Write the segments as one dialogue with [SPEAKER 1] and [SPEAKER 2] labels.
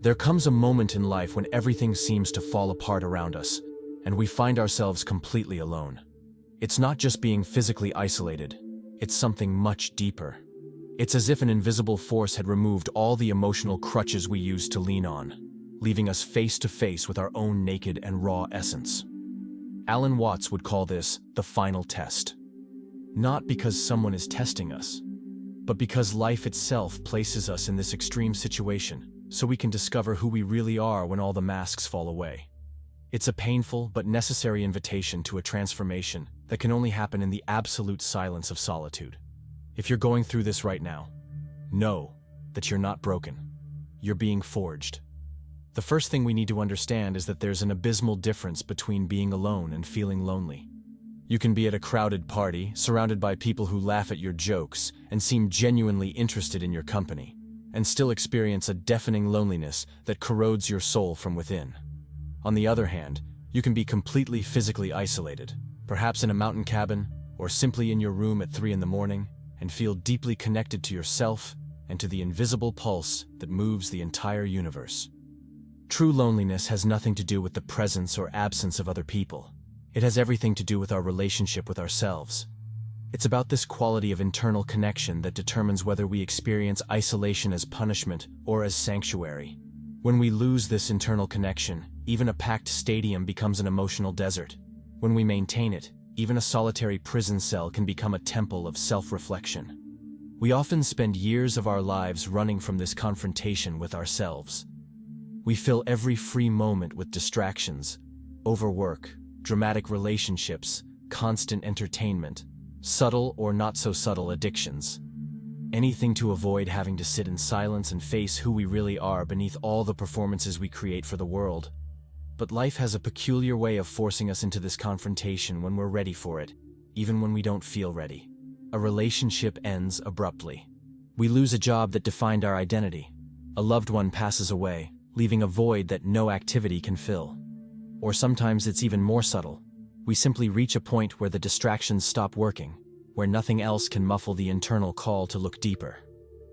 [SPEAKER 1] There comes a moment in life when everything seems to fall apart around us, and we find ourselves completely alone. It's not just being physically isolated, it's something much deeper. It's as if an invisible force had removed all the emotional crutches we used to lean on, leaving us face to face with our own naked and raw essence. Alan Watts would call this the final test. Not because someone is testing us, but because life itself places us in this extreme situation, so we can discover who we really are when all the masks fall away. It's a painful but necessary invitation to a transformation that can only happen in the absolute silence of solitude. If you're going through this right now, know that you're not broken. You're being forged. The first thing we need to understand is that there's an abysmal difference between being alone and feeling lonely. You can be at a crowded party, surrounded by people who laugh at your jokes and seem genuinely interested in your company, and still experience a deafening loneliness that corrodes your soul from within. On the other hand, you can be completely physically isolated, perhaps in a mountain cabin or simply in your room at 3 in the morning, and feel deeply connected to yourself and to the invisible pulse that moves the entire universe. True loneliness has nothing to do with the presence or absence of other people. It has everything to do with our relationship with ourselves. It's about this quality of internal connection that determines whether we experience isolation as punishment or as sanctuary. When we lose this internal connection, even a packed stadium becomes an emotional desert. When we maintain it, even a solitary prison cell can become a temple of self-reflection. We often spend years of our lives running from this confrontation with ourselves. We fill every free moment with distractions, overwork, dramatic relationships, constant entertainment, subtle or not so subtle addictions. Anything to avoid having to sit in silence and face who we really are beneath all the performances we create for the world. But life has a peculiar way of forcing us into this confrontation when we're ready for it, even when we don't feel ready. A relationship ends abruptly. We lose a job that defined our identity. A loved one passes away, leaving a void that no activity can fill. Or sometimes it's even more subtle. We simply reach a point where the distractions stop working, where nothing else can muffle the internal call to look deeper.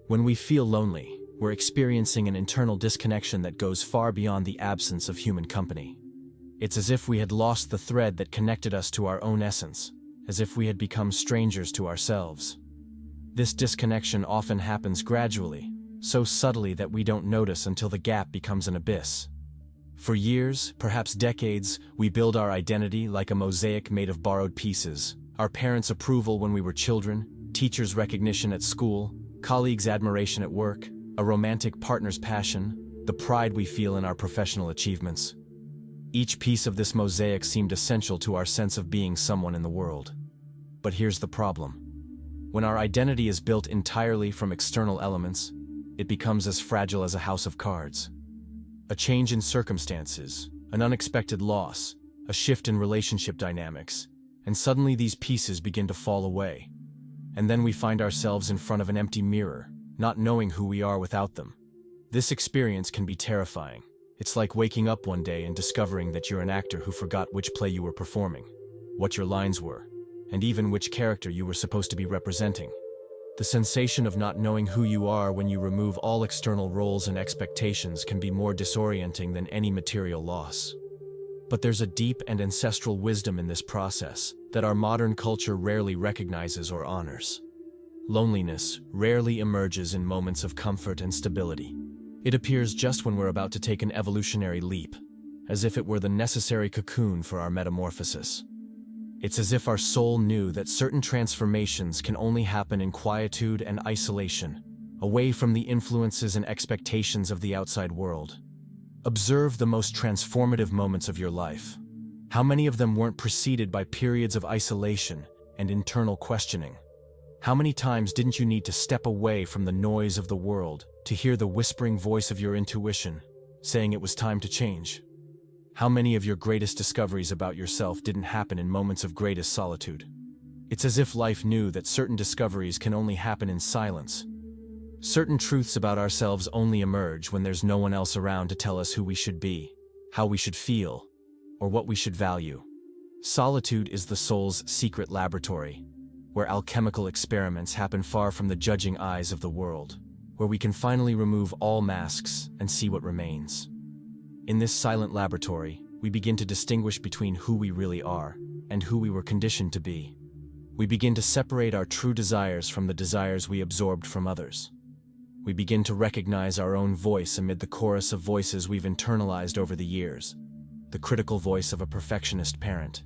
[SPEAKER 1] When we feel lonely, we're experiencing an internal disconnection that goes far beyond the absence of human company. It's as if we had lost the thread that connected us to our own essence, as if we had become strangers to ourselves. This disconnection often happens gradually, so subtly that we don't notice until the gap becomes an abyss. For years, perhaps decades, we build our identity like a mosaic made of borrowed pieces. Our parents' approval when we were children, teachers' recognition at school, colleagues' admiration at work, a romantic partner's passion, the pride we feel in our professional achievements. Each piece of this mosaic seemed essential to our sense of being someone in the world. But here's the problem. When our identity is built entirely from external elements, it becomes as fragile as a house of cards. A change in circumstances, an unexpected loss, a shift in relationship dynamics, and suddenly these pieces begin to fall away. And then we find ourselves in front of an empty mirror, not knowing who we are without them. This experience can be terrifying. It's like waking up one day and discovering that you're an actor who forgot which play you were performing, what your lines were, and even which character you were supposed to be representing. The sensation of not knowing who you are when you remove all external roles and expectations can be more disorienting than any material loss. But there's a deep and ancestral wisdom in this process that our modern culture rarely recognizes or honors. Loneliness rarely emerges in moments of comfort and stability. It appears just when we're about to take an evolutionary leap, as if it were the necessary cocoon for our metamorphosis. It's as if our soul knew that certain transformations can only happen in quietude and isolation, away from the influences and expectations of the outside world. Observe the most transformative moments of your life. How many of them weren't preceded by periods of isolation and internal questioning? How many times didn't you need to step away from the noise of the world to hear the whispering voice of your intuition, saying it was time to change? How many of your greatest discoveries about yourself didn't happen in moments of greatest solitude? It's as if life knew that certain discoveries can only happen in silence. Certain truths about ourselves only emerge when there's no one else around to tell us who we should be, how we should feel, or what we should value. Solitude is the soul's secret laboratory, where alchemical experiments happen far from the judging eyes of the world. where we can finally remove all masks and see what remains. In this silent laboratory, we begin to distinguish between who we really are and who we were conditioned to be. We begin to separate our true desires from the desires we absorbed from others. We begin to recognize our own voice amid the chorus of voices we've internalized over the years. The critical voice of a perfectionist parent,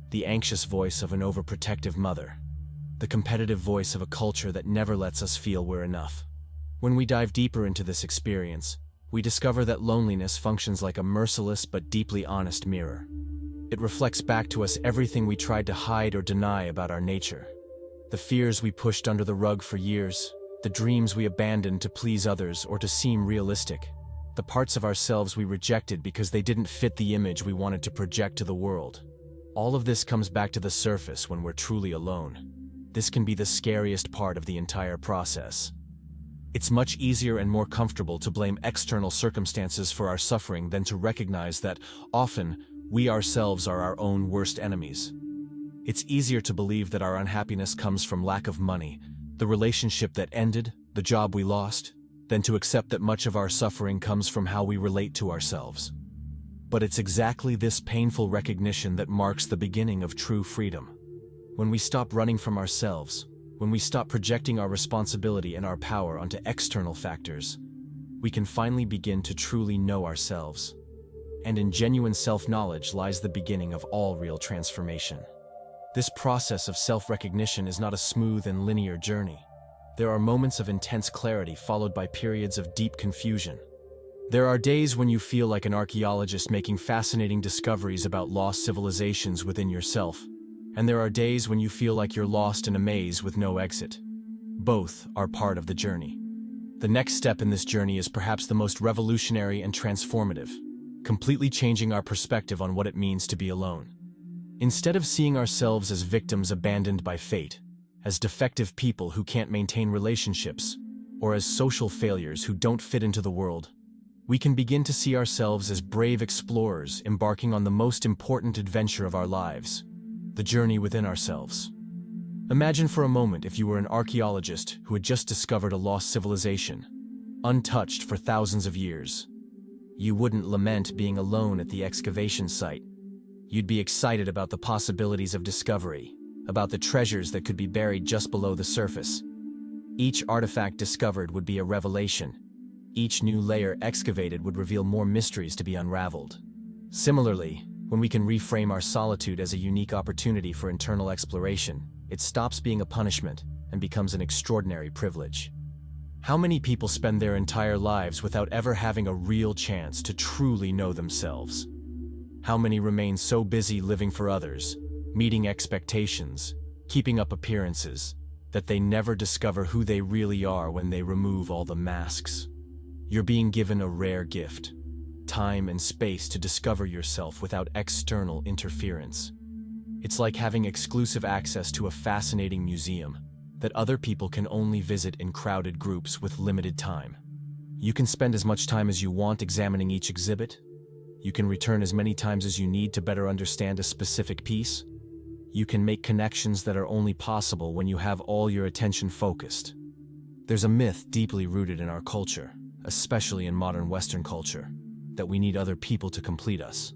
[SPEAKER 1] the anxious voice of an overprotective mother, the competitive voice of a culture that never lets us feel we're enough. When we dive deeper into this experience, we discover that loneliness functions like a merciless but deeply honest mirror. It reflects back to us everything we tried to hide or deny about our nature. The fears we pushed under the rug for years, the dreams we abandoned to please others or to seem realistic, the parts of ourselves we rejected because they didn't fit the image we wanted to project to the world. All of this comes back to the surface when we're truly alone. This can be the scariest part of the entire process. It's much easier and more comfortable to blame external circumstances for our suffering than to recognize that, often, we ourselves are our own worst enemies. It's easier to believe that our unhappiness comes from lack of money, the relationship that ended, the job we lost, than to accept that much of our suffering comes from how we relate to ourselves. But it's exactly this painful recognition that marks the beginning of true freedom. When we stop running from ourselves, when we stop projecting our responsibility and our power onto external factors, we can finally begin to truly know ourselves. And in genuine self-knowledge lies the beginning of all real transformation. This process of self-recognition is not a smooth and linear journey. There are moments of intense clarity followed by periods of deep confusion. There are days when you feel like an archaeologist making fascinating discoveries about lost civilizations within yourself, and there are days when you feel like you're lost in a maze with no exit. Both are part of the journey. The next step in this journey is perhaps the most revolutionary and transformative, completely changing our perspective on what it means to be alone. Instead of seeing ourselves as victims abandoned by fate, as defective people who can't maintain relationships, or as social failures who don't fit into the world, we can begin to see ourselves as brave explorers embarking on the most important adventure of our lives, the journey within ourselves. Imagine for a moment if you were an archaeologist who had just discovered a lost civilization, untouched for thousands of years. You wouldn't lament being alone at the excavation site. You'd be excited about the possibilities of discovery, about the treasures that could be buried just below the surface. Each artifact discovered would be a revelation. Each new layer excavated would reveal more mysteries to be unraveled. Similarly, when we can reframe our solitude as a unique opportunity for internal exploration, it stops being a punishment and becomes an extraordinary privilege. How many people spend their entire lives without ever having a real chance to truly know themselves? How many remain so busy living for others, meeting expectations, keeping up appearances, that they never discover who they really are when they remove all the masks? You're being given a rare gift, time and space to discover yourself without external interference. It's like having exclusive access to a fascinating museum that other people can only visit in crowded groups with limited time. You can spend as much time as you want examining each exhibit. You can return as many times as you need to better understand a specific piece. You can make connections that are only possible when you have all your attention focused. There's a myth deeply rooted in our culture, especially in modern Western culture, that we need other people to complete us.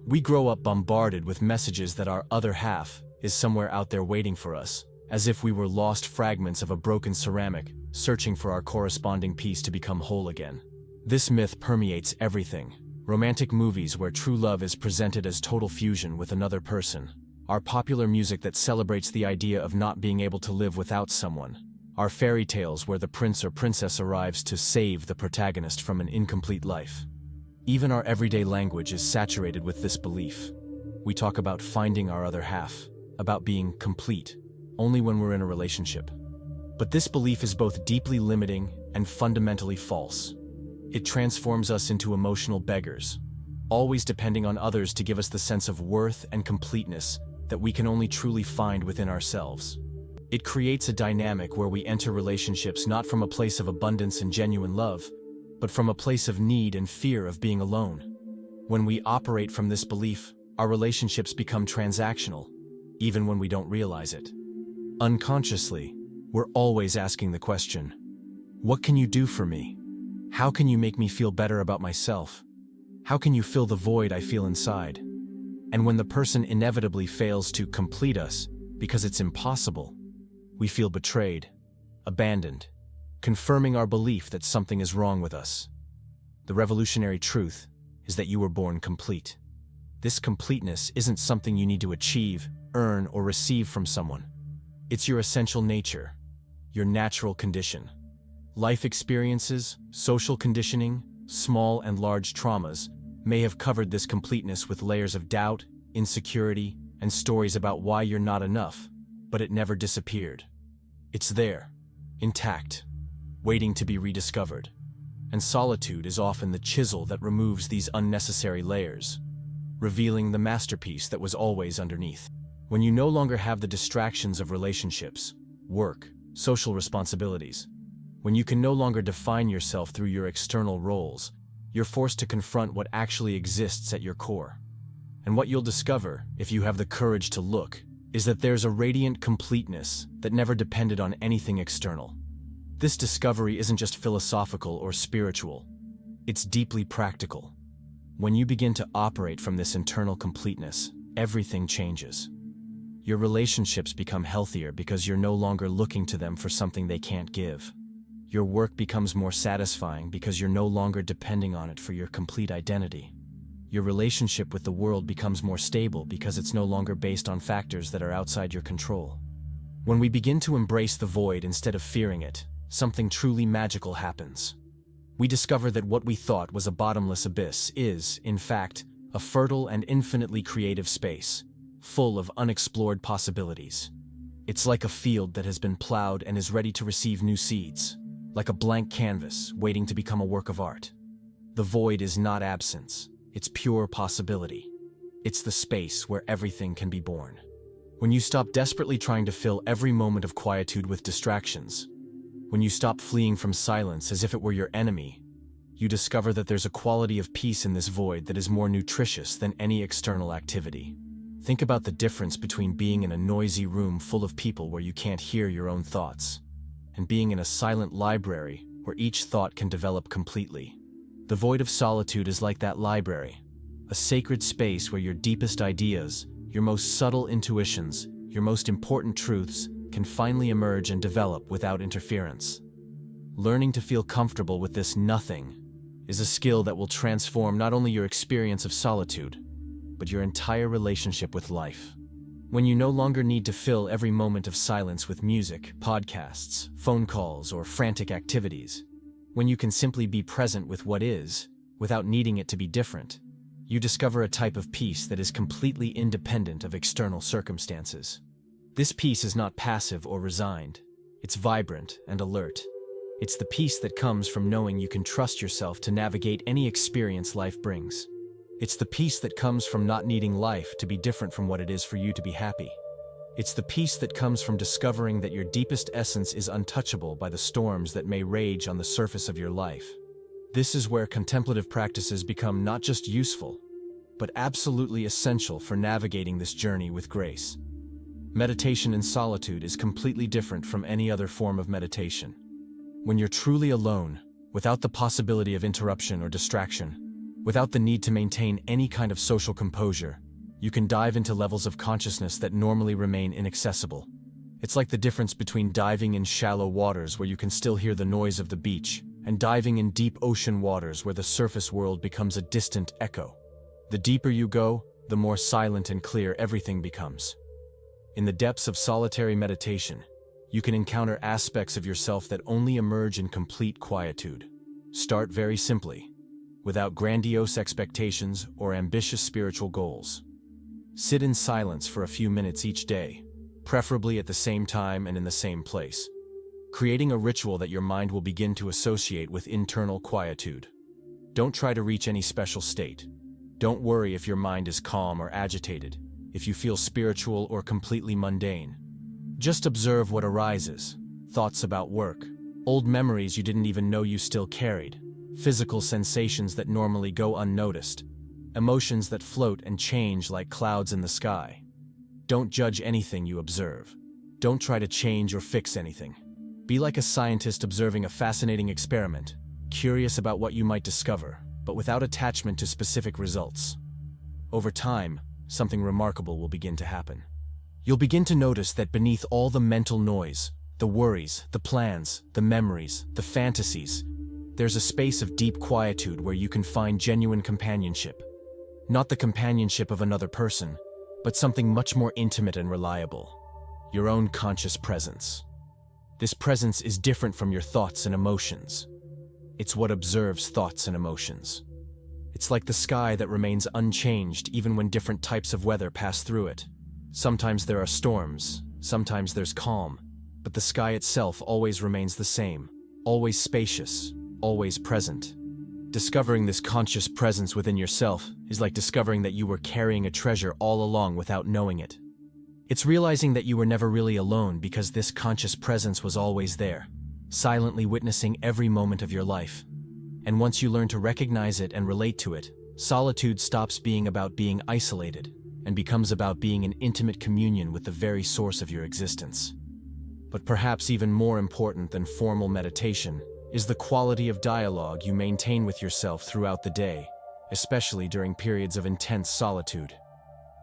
[SPEAKER 1] We grow up bombarded with messages that our other half is somewhere out there waiting for us, as if we were lost fragments of a broken ceramic, searching for our corresponding piece to become whole again. This myth permeates everything. Romantic movies where true love is presented as total fusion with another person. Our popular music that celebrates the idea of not being able to live without someone. Our fairy tales where the prince or princess arrives to save the protagonist from an incomplete life. Even our everyday language is saturated with this belief. We talk about finding our other half, about being complete, only when we're in a relationship. But this belief is both deeply limiting and fundamentally false. It transforms us into emotional beggars, always depending on others to give us the sense of worth and completeness that we can only truly find within ourselves. It creates a dynamic where we enter relationships not from a place of abundance and genuine love, but from a place of need and fear of being alone. When we operate from this belief, our relationships become transactional, even when we don't realize it. Unconsciously, we're always asking the question, What can you do for me? How can you make me feel better about myself? How can you fill the void I feel inside? And when the person inevitably fails to complete us because it's impossible, we feel betrayed, abandoned, confirming our belief that something is wrong with us. The revolutionary truth is that you were born complete. This completeness isn't something you need to achieve, earn, or receive from someone. It's your essential nature, your natural condition. Life experiences, social conditioning, small and large traumas may have covered this completeness with layers of doubt, insecurity, and stories about why you're not enough, but it never disappeared. It's there, intact, waiting to be rediscovered. And solitude is often the chisel that removes these unnecessary layers, revealing the masterpiece that was always underneath. When you no longer have the distractions of relationships, work, social responsibilities, when you can no longer define yourself through your external roles, you're forced to confront what actually exists at your core. And what you'll discover, if you have the courage to look, is that there's a radiant completeness that never depended on anything external. This discovery isn't just philosophical or spiritual, it's deeply practical. When you begin to operate from this internal completeness, everything changes. Your relationships become healthier because you're no longer looking to them for something they can't give. Your work becomes more satisfying because you're no longer depending on it for your complete identity. Your relationship with the world becomes more stable because it's no longer based on factors that are outside your control. When we begin to embrace the void instead of fearing it, something truly magical happens. We discover that what we thought was a bottomless abyss is, in fact, a fertile and infinitely creative space, full of unexplored possibilities. It's like a field that has been plowed and is ready to receive new seeds, like a blank canvas waiting to become a work of art. The void is not absence, it's pure possibility. It's the space where everything can be born. When you stop desperately trying to fill every moment of quietude with distractions, when you stop fleeing from silence as if it were your enemy, you discover that there's a quality of peace in this void that is more nutritious than any external activity. Think about the difference between being in a noisy room full of people where you can't hear your own thoughts, and being in a silent library where each thought can develop completely. The void of solitude is like that library, a sacred space where your deepest ideas, your most subtle intuitions, your most important truths can finally emerge and develop without interference. Learning to feel comfortable with this nothing is a skill that will transform not only your experience of solitude, but your entire relationship with life. When you no longer need to fill every moment of silence with music, podcasts, phone calls, or frantic activities, when you can simply be present with what is, without needing it to be different, you discover a type of peace that is completely independent of external circumstances. This peace is not passive or resigned, it's vibrant and alert. It's the peace that comes from knowing you can trust yourself to navigate any experience life brings. It's the peace that comes from not needing life to be different from what it is for you to be happy. It's the peace that comes from discovering that your deepest essence is untouchable by the storms that may rage on the surface of your life. This is where contemplative practices become not just useful, but absolutely essential for navigating this journey with grace. Meditation in solitude is completely different from any other form of meditation. When you're truly alone, without the possibility of interruption or distraction, without the need to maintain any kind of social composure, you can dive into levels of consciousness that normally remain inaccessible. It's like the difference between diving in shallow waters where you can still hear the noise of the beach, and diving in deep ocean waters where the surface world becomes a distant echo. The deeper you go, the more silent and clear everything becomes. In the depths of solitary meditation, you can encounter aspects of yourself that only emerge in complete quietude. Start very simply, without grandiose expectations or ambitious spiritual goals. Sit in silence for a few minutes each day, preferably at the same time and in the same place, creating a ritual that your mind will begin to associate with internal quietude. Don't try to reach any special state. Don't worry if your mind is calm or agitated, if you feel spiritual or completely mundane. Just observe what arises: thoughts about work, old memories you didn't even know you still carried, physical sensations that normally go unnoticed, emotions that float and change like clouds in the sky. Don't judge anything you observe. Don't try to change or fix anything. Be like a scientist observing a fascinating experiment, curious about what you might discover, but without attachment to specific results. Over time, something remarkable will begin to happen. You'll begin to notice that beneath all the mental noise, the worries, the plans, the memories, the fantasies, there's a space of deep quietude where you can find genuine companionship. Not the companionship of another person, but something much more intimate and reliable. Your own conscious presence. This presence is different from your thoughts and emotions. It's what observes thoughts and emotions. It's like the sky that remains unchanged even when different types of weather pass through it. Sometimes there are storms, sometimes there's calm, but the sky itself always remains the same, always spacious, always present. Discovering this conscious presence within yourself is like discovering that you were carrying a treasure all along without knowing it. It's realizing that you were never really alone because this conscious presence was always there, silently witnessing every moment of your life. And once you learn to recognize it and relate to it, solitude stops being about being isolated and becomes about being in intimate communion with the very source of your existence. But perhaps even more important than formal meditation is the quality of dialogue you maintain with yourself throughout the day, especially during periods of intense solitude.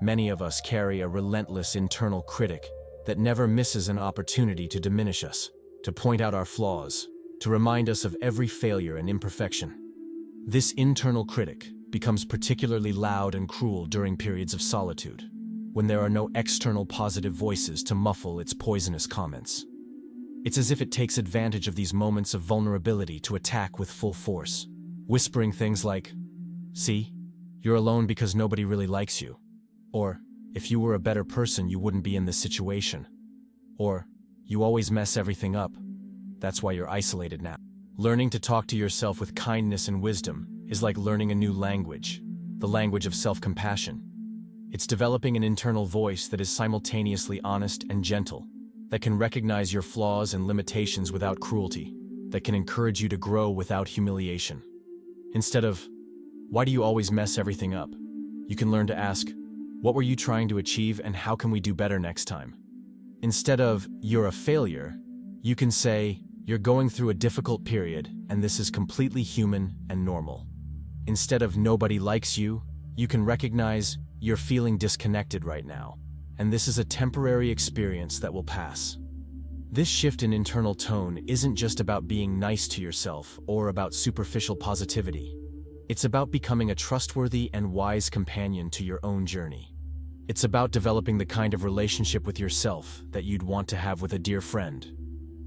[SPEAKER 1] Many of us carry a relentless internal critic that never misses an opportunity to diminish us, to point out our flaws, to remind us of every failure and imperfection. This internal critic becomes particularly loud and cruel during periods of solitude, when there are no external positive voices to muffle its poisonous comments. It's as if it takes advantage of these moments of vulnerability to attack with full force, whispering things like, "See, you're alone because nobody really likes you," or "If you were a better person, you wouldn't be in this situation," or "You always mess everything up. That's why you're isolated now." Learning to talk to yourself with kindness and wisdom is like learning a new language, the language of self-compassion. It's developing an internal voice that is simultaneously honest and gentle, that can recognize your flaws and limitations without cruelty, that can encourage you to grow without humiliation. Instead of, "Why do you always mess everything up?" you can learn to ask, "What were you trying to achieve and how can we do better next time?" Instead of, "You're a failure," you can say, "You're going through a difficult period and this is completely human and normal." Instead of "Nobody likes you," you can recognize, "You're feeling disconnected right now, and this is a temporary experience that will pass." This shift in internal tone isn't just about being nice to yourself or about superficial positivity. It's about becoming a trustworthy and wise companion to your own journey. It's about developing the kind of relationship with yourself that you'd want to have with a dear friend.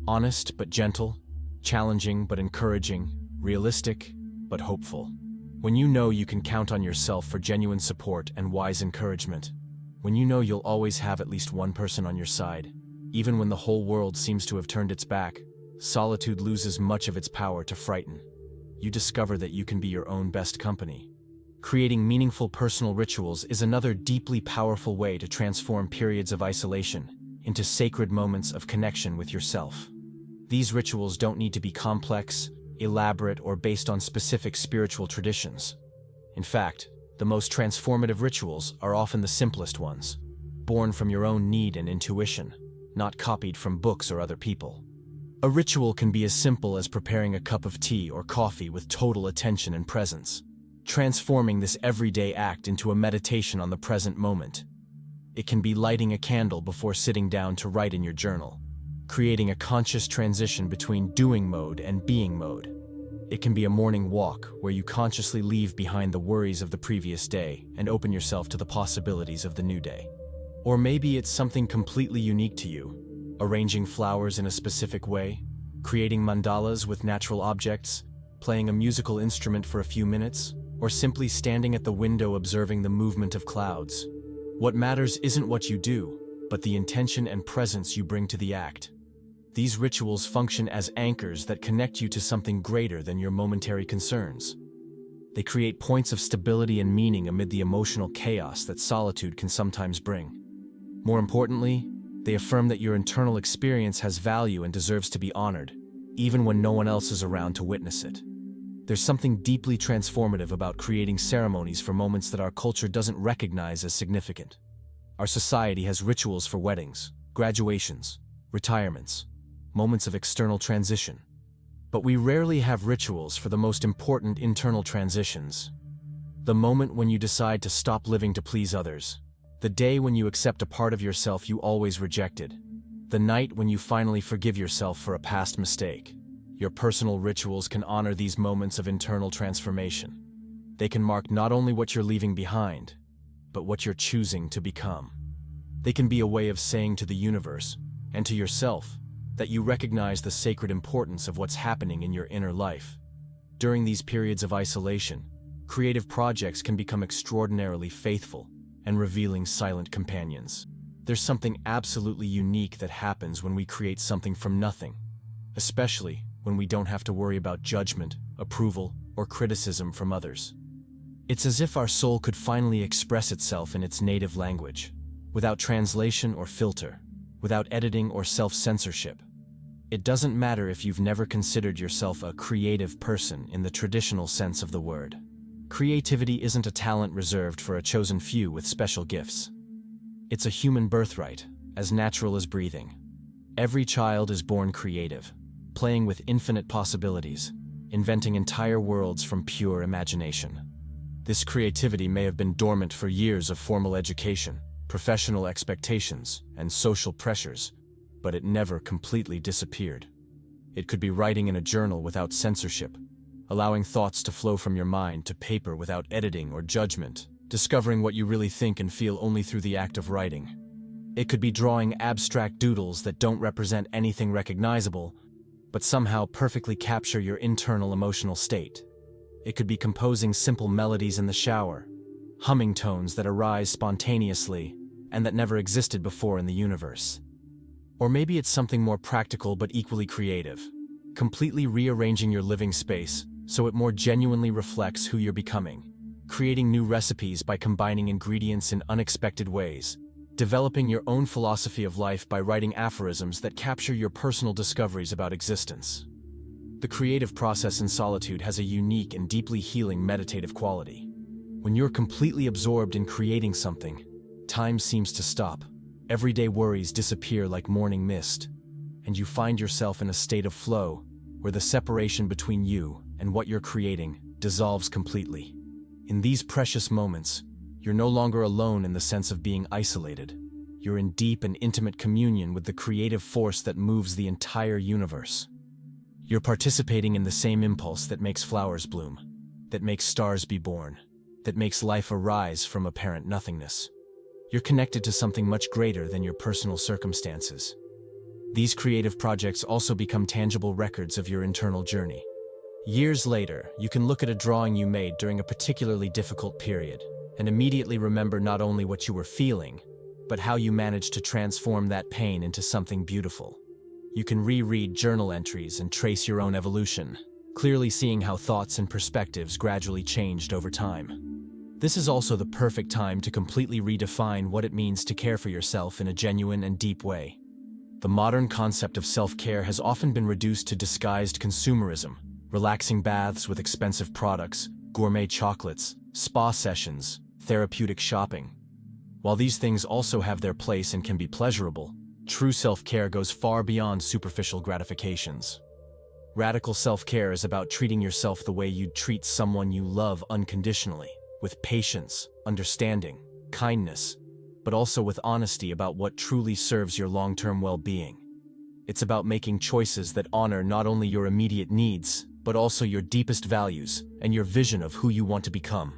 [SPEAKER 1] Honest but gentle, challenging but encouraging, realistic but hopeful. When you know you can count on yourself for genuine support and wise encouragement, when you know you'll always have at least one person on your side, even when the whole world seems to have turned its back, solitude loses much of its power to frighten. You discover that you can be your own best company. Creating meaningful personal rituals is another deeply powerful way to transform periods of isolation into sacred moments of connection with yourself. These rituals don't need to be complex, elaborate, or based on specific spiritual traditions. In fact, the most transformative rituals are often the simplest ones, born from your own need and intuition, not copied from books or other people. A ritual can be as simple as preparing a cup of tea or coffee with total attention and presence, transforming this everyday act into a meditation on the present moment. It can be lighting a candle before sitting down to write in your journal, creating a conscious transition between doing mode and being mode. It can be a morning walk where you consciously leave behind the worries of the previous day and open yourself to the possibilities of the new day. Or maybe it's something completely unique to you, arranging flowers in a specific way, creating mandalas with natural objects, playing a musical instrument for a few minutes, or simply standing at the window observing the movement of clouds. What matters isn't what you do, but the intention and presence you bring to the act. These rituals function as anchors that connect you to something greater than your momentary concerns. They create points of stability and meaning amid the emotional chaos that solitude can sometimes bring. More importantly, they affirm that your internal experience has value and deserves to be honored, even when no one else is around to witness it. There's something deeply transformative about creating ceremonies for moments that our culture doesn't recognize as significant. Our society has rituals for weddings, graduations, retirements. moments of external transition. But we rarely have rituals for the most important internal transitions. The moment when you decide to stop living to please others. The day when you accept a part of yourself you always rejected. The night when you finally forgive yourself for a past mistake. Your personal rituals can honor these moments of internal transformation. They can mark not only what you're leaving behind, but what you're choosing to become. They can be a way of saying to the universe, and to yourself, that you recognize the sacred importance of what's happening in your inner life. During these periods of isolation, creative projects can become extraordinarily faithful and revealing silent companions. There's something absolutely unique that happens when we create something from nothing, especially when we don't have to worry about judgment, approval, or criticism from others. It's as if our soul could finally express itself in its native language, without translation or filter, without editing or self-censorship. It doesn't matter if you've never considered yourself a creative person in the traditional sense of the word. Creativity isn't a talent reserved for a chosen few with special gifts. It's a human birthright, as natural as breathing. Every child is born creative, playing with infinite possibilities, inventing entire worlds from pure imagination. This creativity may have been dormant for years of formal education, professional expectations, and social pressures, but it never completely disappeared. It could be writing in a journal without censorship, allowing thoughts to flow from your mind to paper without editing or judgment, discovering what you really think and feel only through the act of writing. It could be drawing abstract doodles that don't represent anything recognizable, but somehow perfectly capture your internal emotional state. It could be composing simple melodies in the shower, humming tones that arise spontaneously and that never existed before in the universe. Or maybe it's something more practical but equally creative, completely rearranging your living space so it more genuinely reflects who you're becoming, creating new recipes by combining ingredients in unexpected ways, developing your own philosophy of life by writing aphorisms that capture your personal discoveries about existence. The creative process in solitude has a unique and deeply healing meditative quality. When you're completely absorbed in creating something, time seems to stop. Everyday worries disappear like morning mist, and you find yourself in a state of flow where the separation between you and what you're creating dissolves completely. In these precious moments, you're no longer alone in the sense of being isolated. You're in deep and intimate communion with the creative force that moves the entire universe. You're participating in the same impulse that makes flowers bloom, that makes stars be born, that makes life arise from apparent nothingness. You're connected to something much greater than your personal circumstances. These creative projects also become tangible records of your internal journey. Years later, you can look at a drawing you made during a particularly difficult period and immediately remember not only what you were feeling, but how you managed to transform that pain into something beautiful. You can reread journal entries and trace your own evolution, clearly seeing how thoughts and perspectives gradually changed over time. This is also the perfect time to completely redefine what it means to care for yourself in a genuine and deep way. The modern concept of self-care has often been reduced to disguised consumerism, relaxing baths with expensive products, gourmet chocolates, spa sessions, therapeutic shopping. While these things also have their place and can be pleasurable, true self-care goes far beyond superficial gratifications. Radical self-care is about treating yourself the way you'd treat someone you love unconditionally, with patience, understanding, kindness, but also with honesty about what truly serves your long-term well-being. It's about making choices that honor not only your immediate needs, but also your deepest values and your vision of who you want to become.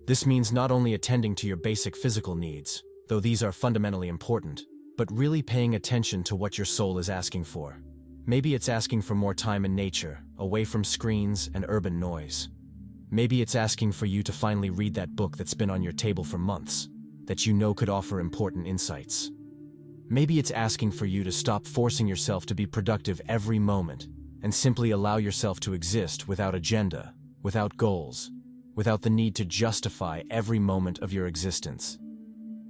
[SPEAKER 1] This means not only attending to your basic physical needs, though these are fundamentally important, but really paying attention to what your soul is asking for. Maybe it's asking for more time in nature, away from screens and urban noise. Maybe it's asking for you to finally read that book that's been on your table for months, that you know could offer important insights. Maybe it's asking for you to stop forcing yourself to be productive every moment and simply allow yourself to exist without agenda, without goals, without the need to justify every moment of your existence.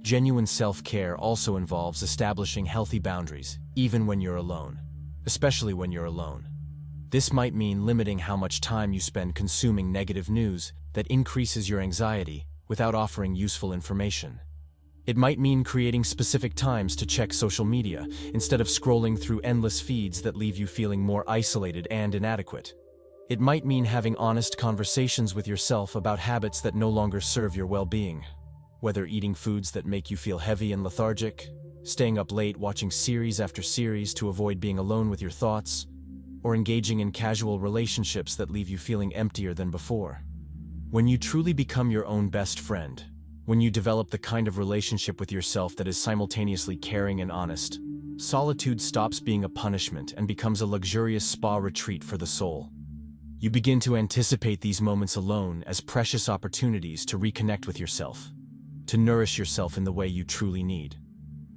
[SPEAKER 1] Genuine self-care also involves establishing healthy boundaries, even when you're alone, especially when you're alone. This might mean limiting how much time you spend consuming negative news that increases your anxiety without offering useful information. It might mean creating specific times to check social media, instead of scrolling through endless feeds that leave you feeling more isolated and inadequate. It might mean having honest conversations with yourself about habits that no longer serve your well-being. Whether eating foods that make you feel heavy and lethargic, staying up late watching series after series to avoid being alone with your thoughts, or engaging in casual relationships that leave you feeling emptier than before. When you truly become your own best friend, when you develop the kind of relationship with yourself that is simultaneously caring and honest, solitude stops being a punishment and becomes a luxurious spa retreat for the soul. You begin to anticipate these moments alone as precious opportunities to reconnect with yourself, to nourish yourself in the way you truly need,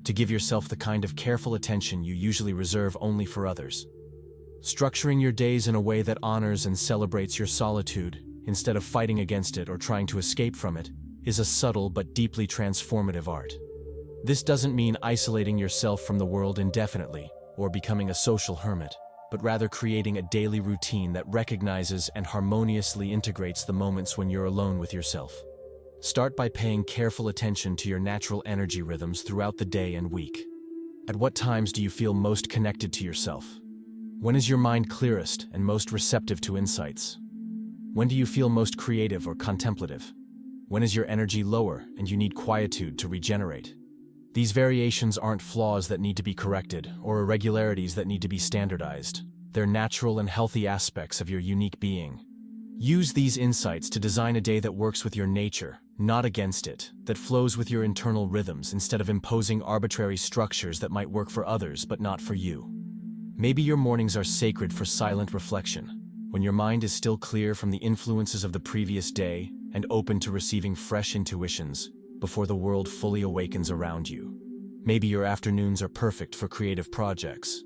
[SPEAKER 1] to give yourself the kind of careful attention you usually reserve only for others. Structuring your days in a way that honors and celebrates your solitude, instead of fighting against it or trying to escape from it, is a subtle but deeply transformative art. This doesn't mean isolating yourself from the world indefinitely or becoming a social hermit, but rather creating a daily routine that recognizes and harmoniously integrates the moments when you're alone with yourself. Start by paying careful attention to your natural energy rhythms throughout the day and week. At what times do you feel most connected to yourself? When is your mind clearest and most receptive to insights? When do you feel most creative or contemplative? When is your energy lower and you need quietude to regenerate? These variations aren't flaws that need to be corrected or irregularities that need to be standardized. They're natural and healthy aspects of your unique being. Use these insights to design a day that works with your nature, not against it, that flows with your internal rhythms instead of imposing arbitrary structures that might work for others but not for you. Maybe your mornings are sacred for silent reflection, when your mind is still clear from the influences of the previous day and open to receiving fresh intuitions before the world fully awakens around you. Maybe your afternoons are perfect for creative projects,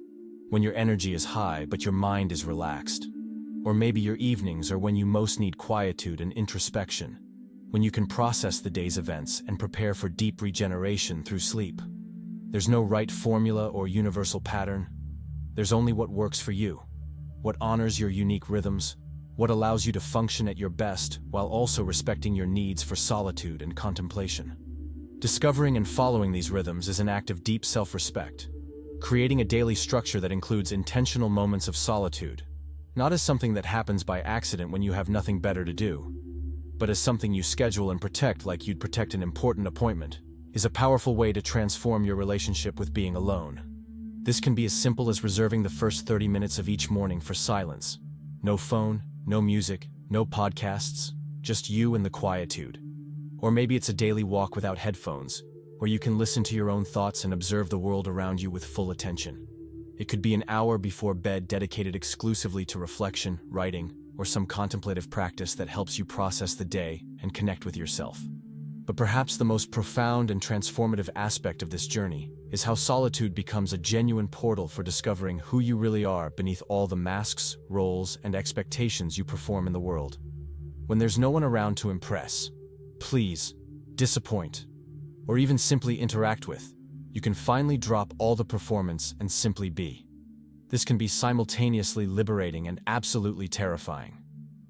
[SPEAKER 1] when your energy is high but your mind is relaxed. Or maybe your evenings are when you most need quietude and introspection, when you can process the day's events and prepare for deep regeneration through sleep. There's no right formula or universal pattern. There's only what works for you, what honors your unique rhythms, what allows you to function at your best while also respecting your needs for solitude and contemplation. Discovering and following these rhythms is an act of deep self-respect, creating a daily structure that includes intentional moments of solitude, not as something that happens by accident when you have nothing better to do, but as something you schedule and protect like you'd protect an important appointment, is a powerful way to transform your relationship with being alone. This can be as simple as reserving the first 30 minutes of each morning for silence. No phone, no music, no podcasts, just you and the quietude. Or maybe it's a daily walk without headphones, where you can listen to your own thoughts and observe the world around you with full attention. It could be an hour before bed dedicated exclusively to reflection, writing, or some contemplative practice that helps you process the day and connect with yourself. But perhaps the most profound and transformative aspect of this journey is how solitude becomes a genuine portal for discovering who you really are beneath all the masks, roles, and expectations you perform in the world. When there's no one around to impress, please, disappoint, or even simply interact with, you can finally drop all the performance and simply be. This can be simultaneously liberating and absolutely terrifying.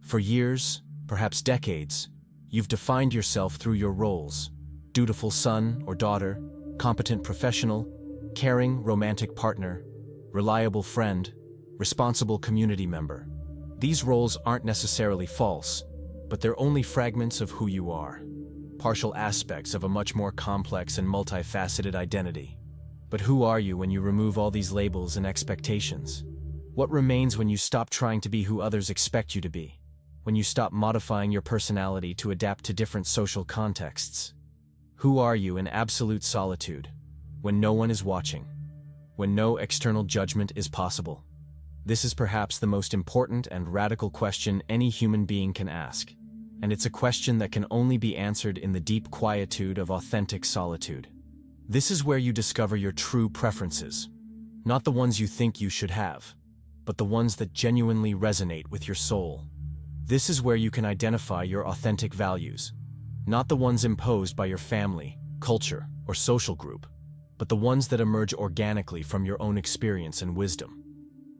[SPEAKER 1] For years, perhaps decades, you've defined yourself through your roles: dutiful son or daughter, competent professional, caring romantic partner, reliable friend, responsible community member. These roles aren't necessarily false, but they're only fragments of who you are, partial aspects of a much more complex and multifaceted identity. But who are you when you remove all these labels and expectations? What remains when you stop trying to be who others expect you to be? When you stop modifying your personality to adapt to different social contexts? Who are you in absolute solitude, when no one is watching, when no external judgment is possible? This is perhaps the most important and radical question any human being can ask, and it's a question that can only be answered in the deep quietude of authentic solitude. This is where you discover your true preferences, not the ones you think you should have, but the ones that genuinely resonate with your soul. This is where you can identify your authentic values, not the ones imposed by your family, culture, or social group, but the ones that emerge organically from your own experience and wisdom.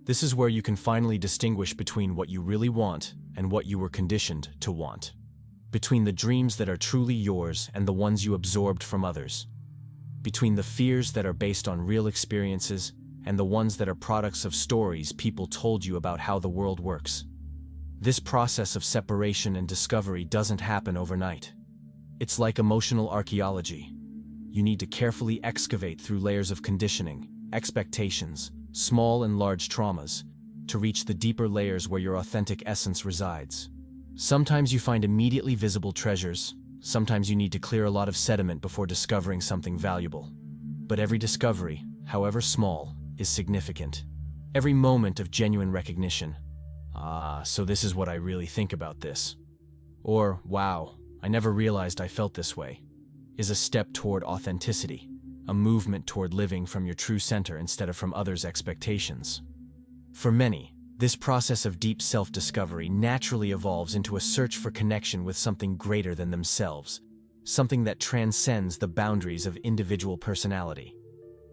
[SPEAKER 1] This is where you can finally distinguish between what you really want and what you were conditioned to want, between the dreams that are truly yours and the ones you absorbed from others. between the fears that are based on real experiences and the ones that are products of stories people told you about how the world works. This process of separation and discovery doesn't happen overnight. It's like emotional archaeology. You need to carefully excavate through layers of conditioning, expectations, small and large traumas, to reach the deeper layers where your authentic essence resides. Sometimes you find immediately visible treasures, sometimes you need to clear a lot of sediment before discovering something valuable. But every discovery, however small, is significant. Every moment of genuine recognition. So this is what I really think about this. Or, wow, I never realized I felt this way, is a step toward authenticity, a movement toward living from your true center instead of from others' expectations. For many, this process of deep self-discovery naturally evolves into a search for connection with something greater than themselves, something that transcends the boundaries of individual personality.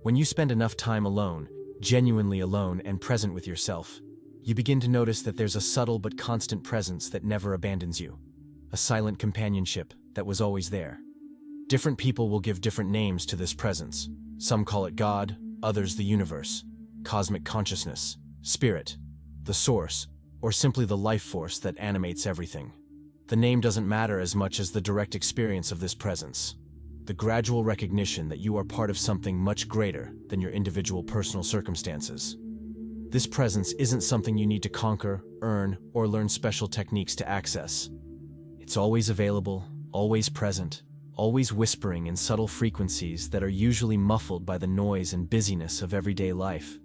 [SPEAKER 1] When you spend enough time alone, genuinely alone and present with yourself, you begin to notice that there's a subtle but constant presence that never abandons you, a silent companionship that was always there. Different people will give different names to this presence. Some call it God, others the universe, cosmic consciousness, spirit, the source, or simply the life force that animates everything. The name doesn't matter as much as the direct experience of this presence, the gradual recognition that you are part of something much greater than your individual personal circumstances. This presence isn't something you need to conquer, earn, or learn special techniques to access. It's always available, always present, always whispering in subtle frequencies that are usually muffled by the noise and busyness of everyday life.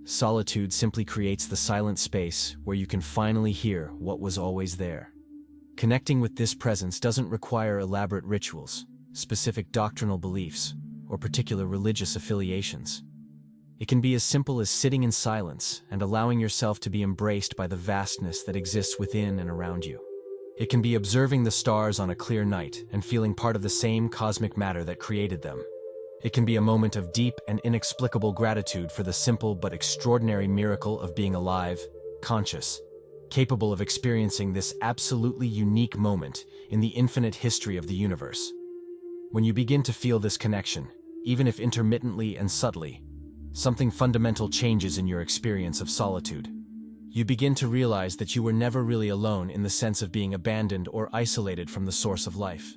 [SPEAKER 1] Solitude simply creates the silent space where you can finally hear what was always there. Connecting with this presence doesn't require elaborate rituals, specific doctrinal beliefs, or particular religious affiliations. It can be as simple as sitting in silence and allowing yourself to be embraced by the vastness that exists within and around you. It can be observing the stars on a clear night and feeling part of the same cosmic matter that created them. It can be a moment of deep and inexplicable gratitude for the simple but extraordinary miracle of being alive, conscious, capable of experiencing this absolutely unique moment in the infinite history of the universe. When you begin to feel this connection, even if intermittently and subtly, something fundamental changes in your experience of solitude. You begin to realize that you were never really alone in the sense of being abandoned or isolated from the source of life.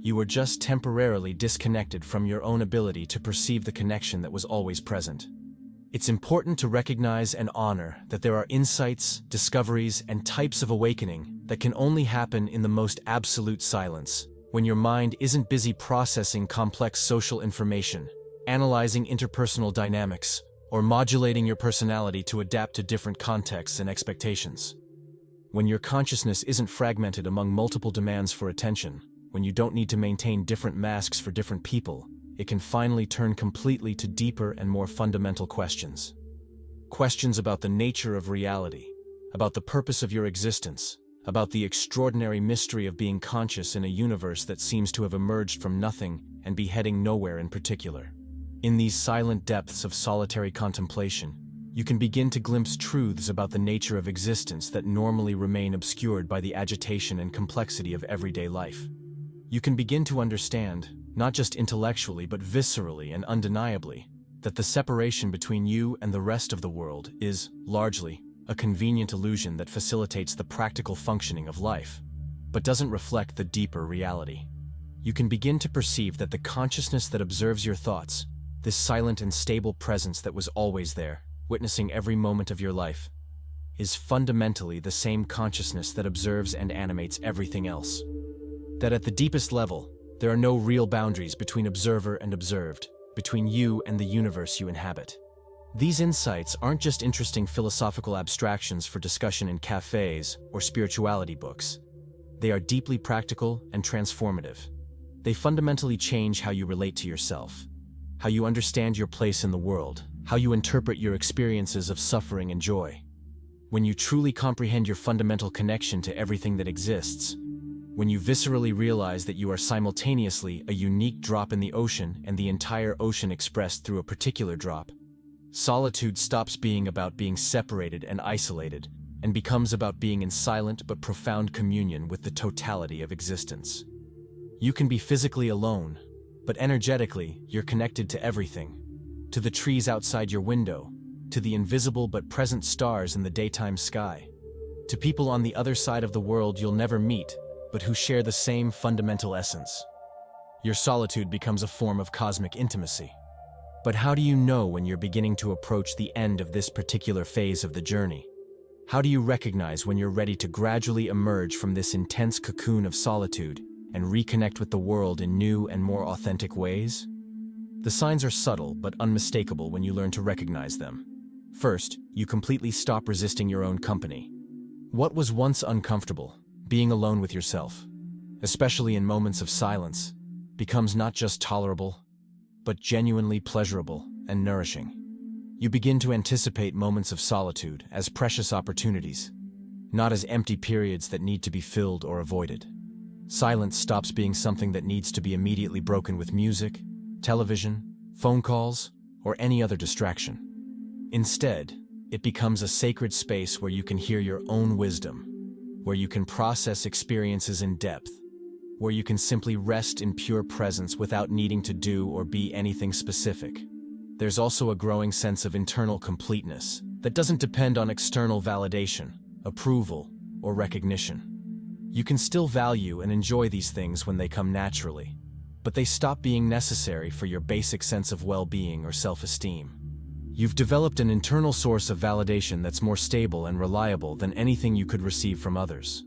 [SPEAKER 1] You were just temporarily disconnected from your own ability to perceive the connection that was always present. It's important to recognize and honor that there are insights, discoveries, and types of awakening that can only happen in the most absolute silence, when your mind isn't busy processing complex social information, analyzing interpersonal dynamics, or modulating your personality to adapt to different contexts and expectations. When your consciousness isn't fragmented among multiple demands for attention, when you don't need to maintain different masks for different people, it can finally turn completely to deeper and more fundamental questions. Questions about the nature of reality, about the purpose of your existence, about the extraordinary mystery of being conscious in a universe that seems to have emerged from nothing and be heading nowhere in particular. In these silent depths of solitary contemplation, you can begin to glimpse truths about the nature of existence that normally remain obscured by the agitation and complexity of everyday life. You can begin to understand, not just intellectually but viscerally and undeniably, that the separation between you and the rest of the world is, largely, a convenient illusion that facilitates the practical functioning of life, but doesn't reflect the deeper reality. You can begin to perceive that the consciousness that observes your thoughts, this silent and stable presence that was always there, witnessing every moment of your life, is fundamentally the same consciousness that observes and animates everything else. That at the deepest level, there are no real boundaries between observer and observed, between you and the universe you inhabit. These insights aren't just interesting philosophical abstractions for discussion in cafes or spirituality books. They are deeply practical and transformative. They fundamentally change how you relate to yourself, how you understand your place in the world, how you interpret your experiences of suffering and joy. When you truly comprehend your fundamental connection to everything that exists, when you viscerally realize that you are simultaneously a unique drop in the ocean and the entire ocean expressed through a particular drop, solitude stops being about being separated and isolated and becomes about being in silent but profound communion with the totality of existence. You can be physically alone, But energetically, you're connected to everything. To the trees outside your window, to the invisible but present stars in the daytime sky, to people on the other side of the world you'll never meet, but who share the same fundamental essence. Your solitude becomes a form of cosmic intimacy. But how do you know when you're beginning to approach the end of this particular phase of the journey? How do you recognize when you're ready to gradually emerge from this intense cocoon of solitude and reconnect with the world in new and more authentic ways? The signs are subtle but unmistakable when you learn to recognize them. First, you completely stop resisting your own company. What was once uncomfortable, being alone with yourself, especially in moments of silence, becomes not just tolerable, but genuinely pleasurable and nourishing. You begin to anticipate moments of solitude as precious opportunities, not as empty periods that need to be filled or avoided. Silence stops being something that needs to be immediately broken with music, television, phone calls, or any other distraction. Instead, it becomes a sacred space where you can hear your own wisdom, where you can process experiences in depth, where you can simply rest in pure presence without needing to do or be anything specific. There's also a growing sense of internal completeness that doesn't depend on external validation, approval, or recognition. You can still value and enjoy these things when they come naturally, but they stop being necessary for your basic sense of well-being or self-esteem. You've developed an internal source of validation that's more stable and reliable than anything you could receive from others.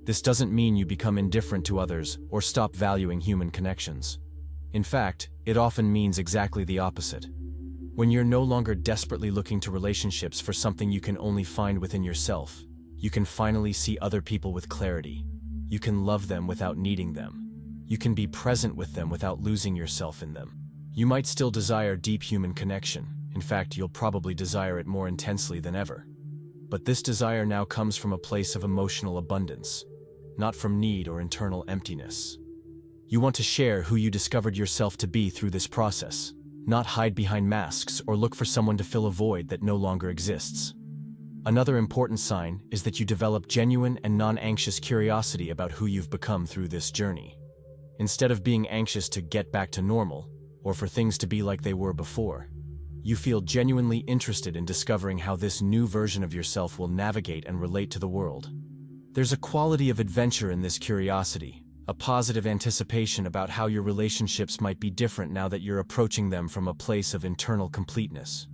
[SPEAKER 1] This doesn't mean you become indifferent to others or stop valuing human connections. In fact, it often means exactly the opposite. When you're no longer desperately looking to relationships for something you can only find within yourself, you can finally see other people with clarity. You can love them without needing them. You can be present with them without losing yourself in them. You might still desire deep human connection. In fact, you'll probably desire it more intensely than ever. But this desire now comes from a place of emotional abundance, not from need or internal emptiness. You want to share who you discovered yourself to be through this process, not hide behind masks or look for someone to fill a void that no longer exists. Another important sign is that you develop genuine and non-anxious curiosity about who you've become through this journey. Instead of being anxious to get back to normal, or for things to be like they were before, you feel genuinely interested in discovering how this new version of yourself will navigate and relate to the world. There's a quality of adventure in this curiosity, a positive anticipation about how your relationships might be different now that you're approaching them from a place of internal completeness.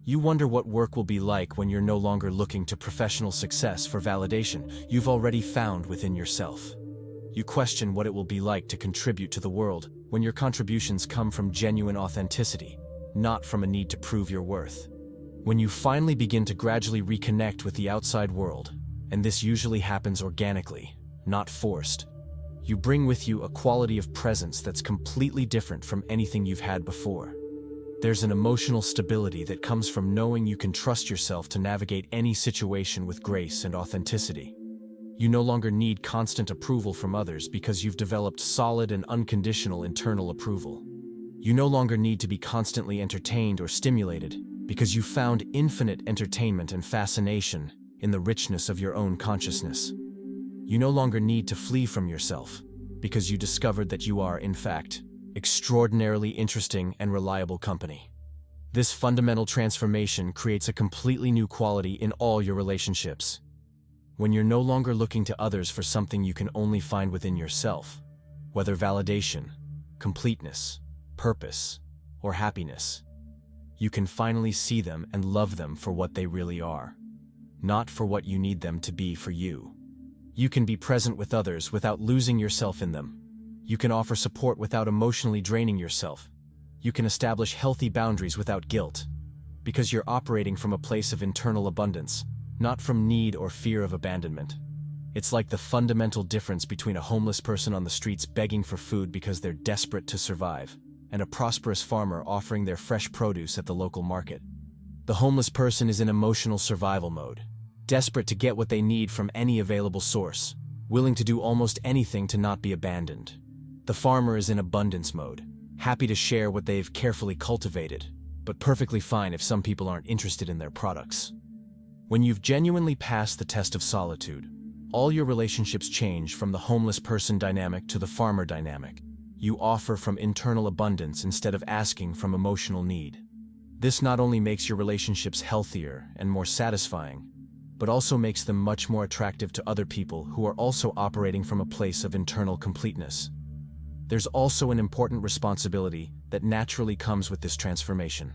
[SPEAKER 1] You wonder what work will be like when you're no longer looking to professional success for validation you've already found within yourself. You question what it will be like to contribute to the world when your contributions come from genuine authenticity, not from a need to prove your worth. When you finally begin to gradually reconnect with the outside world, and this usually happens organically, not forced, you bring with you a quality of presence that's completely different from anything you've had before. There's an emotional stability that comes from knowing you can trust yourself to navigate any situation with grace and authenticity. You no longer need constant approval from others because you've developed solid and unconditional internal approval. You no longer need to be constantly entertained or stimulated because you found infinite entertainment and fascination in the richness of your own consciousness. You no longer need to flee from yourself because you discovered that you are, in fact, extraordinarily interesting and reliable company. This fundamental transformation creates a completely new quality in all your relationships. When you're no longer looking to others for something you can only find within yourself, whether validation, completeness, purpose, or happiness, you can finally see them and love them for what they really are, not for what you need them to be for you. You can be present with others without losing yourself in them. You can offer support without emotionally draining yourself. You can establish healthy boundaries without guilt, because you're operating from a place of internal abundance, not from need or fear of abandonment. It's like the fundamental difference between a homeless person on the streets begging for food because they're desperate to survive, and a prosperous farmer offering their fresh produce at the local market. The homeless person is in emotional survival mode, desperate to get what they need from any available source, willing to do almost anything to not be abandoned. The farmer is in abundance mode, happy to share what they've carefully cultivated, but perfectly fine if some people aren't interested in their products. When you've genuinely passed the test of solitude, all your relationships change from the homeless person dynamic to the farmer dynamic. You offer from internal abundance instead of asking from emotional need. This not only makes your relationships healthier and more satisfying, but also makes them much more attractive to other people who are also operating from a place of internal completeness. There's also an important responsibility that naturally comes with this transformation.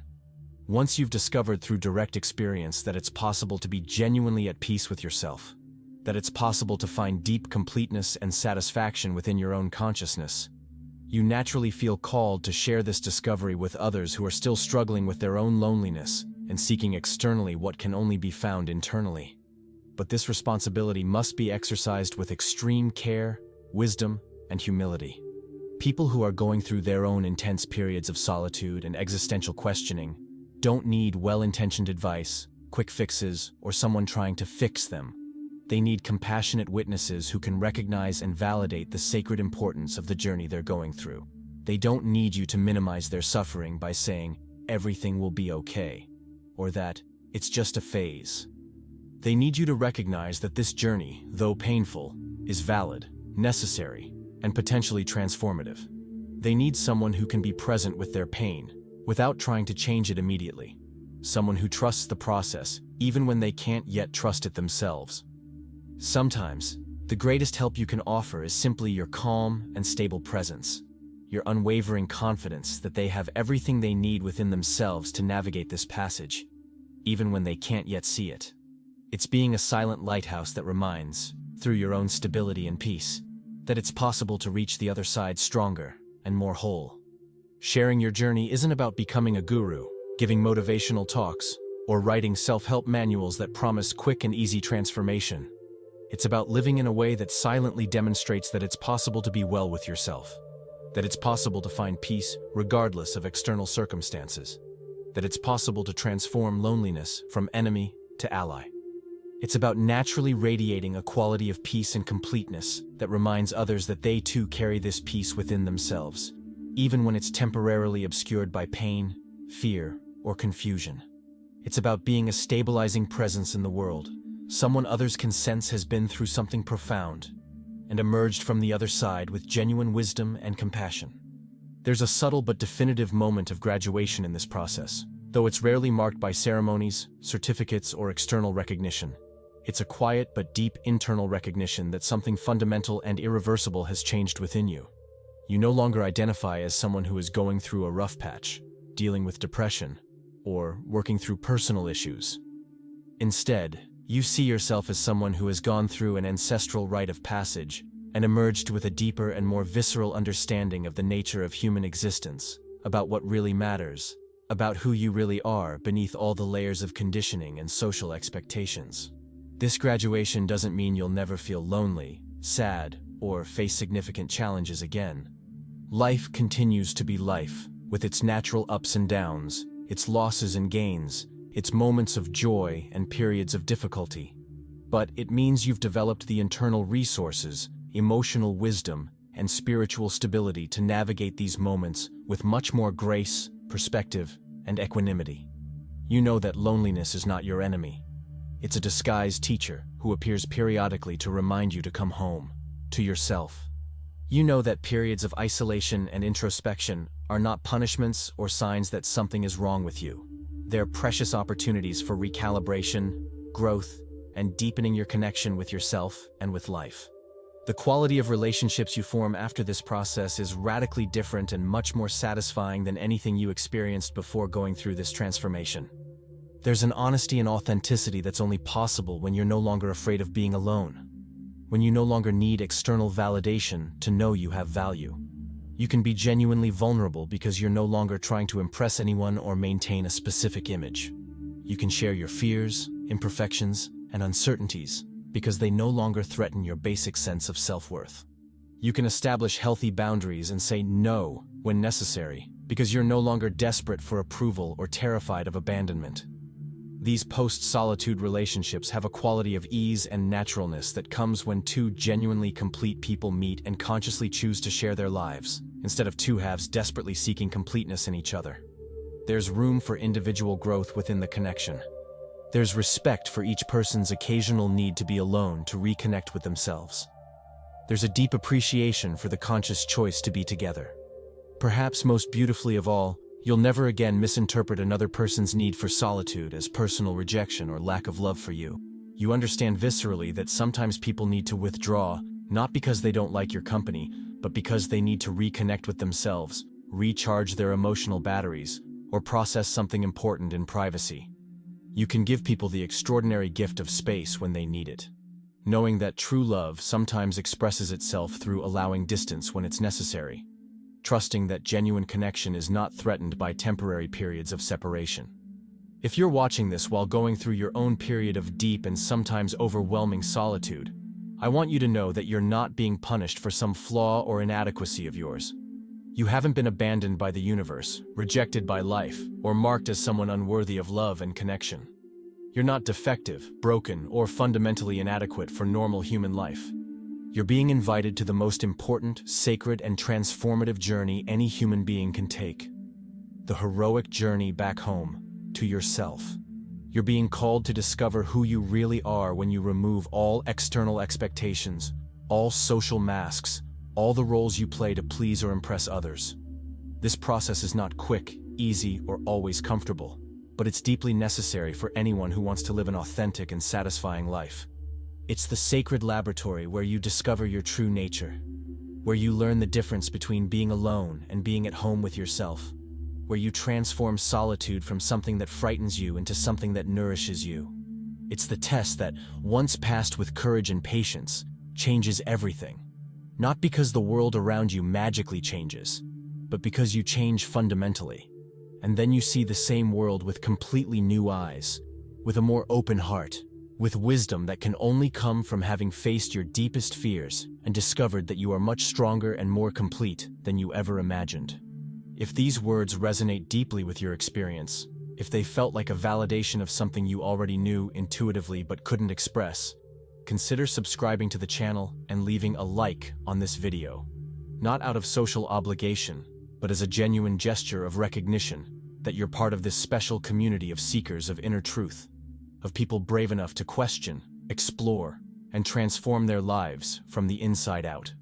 [SPEAKER 1] Once you've discovered through direct experience that it's possible to be genuinely at peace with yourself, that it's possible to find deep completeness and satisfaction within your own consciousness, you naturally feel called to share this discovery with others who are still struggling with their own loneliness and seeking externally what can only be found internally. But this responsibility must be exercised with extreme care, wisdom, and humility. People who are going through their own intense periods of solitude and existential questioning don't need well-intentioned advice, quick fixes, or someone trying to fix them. They need compassionate witnesses who can recognize and validate the sacred importance of the journey they're going through. They don't need you to minimize their suffering by saying, "Everything will be okay," or that, "It's just a phase." They need you to recognize that this journey, though painful, is valid, necessary, and potentially transformative. They need someone who can be present with their pain, without trying to change it immediately. Someone who trusts the process, even when they can't yet trust it themselves. Sometimes, the greatest help you can offer is simply your calm and stable presence, your unwavering confidence that they have everything they need within themselves to navigate this passage, even when they can't yet see it. It's being a silent lighthouse that reminds, through your own stability and peace, that it's possible to reach the other side stronger and more whole. Sharing your journey isn't about becoming a guru, giving motivational talks, or writing self-help manuals that promise quick and easy transformation. It's about living in a way that silently demonstrates that it's possible to be well with yourself, that it's possible to find peace regardless of external circumstances, that it's possible to transform loneliness from enemy to ally. It's about naturally radiating a quality of peace and completeness that reminds others that they too carry this peace within themselves, even when it's temporarily obscured by pain, fear, or confusion. It's about being a stabilizing presence in the world, someone others can sense has been through something profound and emerged from the other side with genuine wisdom and compassion. There's a subtle but definitive moment of graduation in this process, though it's rarely marked by ceremonies, certificates, or external recognition. It's a quiet but deep internal recognition that something fundamental and irreversible has changed within you. You no longer identify as someone who is going through a rough patch, dealing with depression, or working through personal issues. Instead, you see yourself as someone who has gone through an ancestral rite of passage and emerged with a deeper and more visceral understanding of the nature of human existence, about what really matters, about who you really are beneath all the layers of conditioning and social expectations. This graduation doesn't mean you'll never feel lonely, sad, or face significant challenges again. Life continues to be life, with its natural ups and downs, its losses and gains, its moments of joy and periods of difficulty. But it means you've developed the internal resources, emotional wisdom, and spiritual stability to navigate these moments with much more grace, perspective, and equanimity. You know that loneliness is not your enemy. It's a disguised teacher who appears periodically to remind you to come home, to yourself. You know that periods of isolation and introspection are not punishments or signs that something is wrong with you. They're precious opportunities for recalibration, growth, and deepening your connection with yourself and with life. The quality of relationships you form after this process is radically different and much more satisfying than anything you experienced before going through this transformation. There's an honesty and authenticity that's only possible when you're no longer afraid of being alone, when you no longer need external validation to know you have value. You can be genuinely vulnerable because you're no longer trying to impress anyone or maintain a specific image. You can share your fears, imperfections, and uncertainties because they no longer threaten your basic sense of self-worth. You can establish healthy boundaries and say no when necessary because you're no longer desperate for approval or terrified of abandonment. These post-solitude relationships have a quality of ease and naturalness that comes when two genuinely complete people meet and consciously choose to share their lives, instead of two halves desperately seeking completeness in each other. There's room for individual growth within the connection. There's respect for each person's occasional need to be alone to reconnect with themselves. There's a deep appreciation for the conscious choice to be together. Perhaps most beautifully of all, you'll never again misinterpret another person's need for solitude as personal rejection or lack of love for you. You understand viscerally that sometimes people need to withdraw, not because they don't like your company, but because they need to reconnect with themselves, recharge their emotional batteries, or process something important in privacy. You can give people the extraordinary gift of space when they need it, knowing that true love sometimes expresses itself through allowing distance when it's necessary, trusting that genuine connection is not threatened by temporary periods of separation. If you're watching this while going through your own period of deep and sometimes overwhelming solitude, I want you to know that you're not being punished for some flaw or inadequacy of yours. You haven't been abandoned by the universe, rejected by life, or marked as someone unworthy of love and connection. You're not defective, broken, or fundamentally inadequate for normal human life. You're being invited to the most important, sacred, and transformative journey any human being can take. The heroic journey back home, to yourself. You're being called to discover who you really are when you remove all external expectations, all social masks, all the roles you play to please or impress others. This process is not quick, easy, or always comfortable, but it's deeply necessary for anyone who wants to live an authentic and satisfying life. It's the sacred laboratory where you discover your true nature, where you learn the difference between being alone and being at home with yourself, where you transform solitude from something that frightens you into something that nourishes you. It's the test that, once passed with courage and patience, changes everything. Not because the world around you magically changes, but because you change fundamentally. And then you see the same world with completely new eyes, with a more open heart, with wisdom that can only come from having faced your deepest fears and discovered that you are much stronger and more complete than you ever imagined. If these words resonate deeply with your experience, if they felt like a validation of something you already knew intuitively but couldn't express, consider subscribing to the channel and leaving a like on this video. Not out of social obligation, but as a genuine gesture of recognition that you're part of this special community of seekers of inner truth, of people brave enough to question, explore, and transform their lives from the inside out.